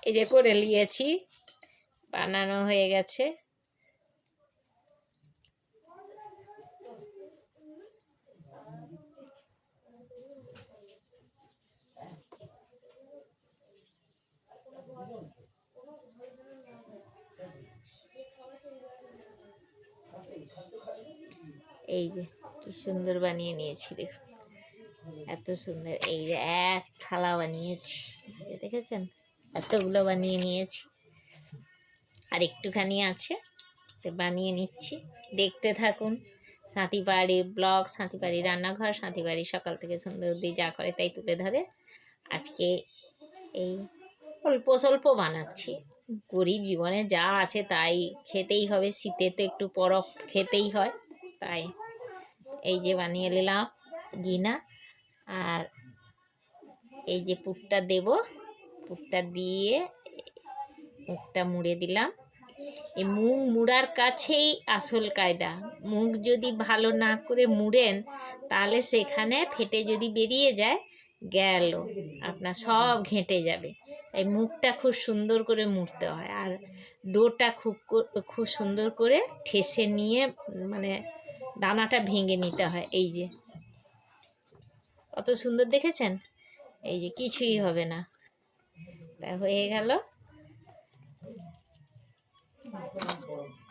এই যে করে নিয়েছি, বানানো হয়ে গেছে। এই যে কি সুন্দর বানিয়ে নিয়েছি, দেখুন এত সুন্দর। এই যে এক থালা বানিয়েছি, দেখেছেন? এতগুলো বানিয়ে নিয়েছি, আর একটুখানি আছে, তো বানিয়ে নিচ্ছি। দেখতে থাকুন সাথী বাড়ির ব্লগ, সাথী বাড়ির রান্নাঘর, সাথী বাড়ির সকাল থেকে সন্ধ্যা অবধি যা করে তাই তুলে ধরে। আজকে এই অল্প স্বল্প বানাচ্ছি, গরিব জীবনে যা আছে তাই খেতেই হবে, শীতে তো একটু পরক খেতেই হয়, তাই এই যে বানিয়ে নিলাম গিনা। আর এই যে পুরটা দেব, পুরটা দিয়ে মুখটা মুড়ে দিলাম। এই মুখ মুড়ার কাছেই আসল কায়দা। মুখ যদি ভালো না করে মুড়েন, তাহলে সেখানে ফেটে যদি বেরিয়ে যায়, গেল আপনার সব ঘেঁটে যাবে। তাই মুখটা খুব সুন্দর করে মুড়তে হয়, আর ডোটা খুব সুন্দর করে ঠেসে নিয়ে, মানে দানাটা ভেঙে নিতে হয়। এই যে কত সুন্দর দেখেছেন, এই যে কিছুই হবে না, তা হয়ে গেল।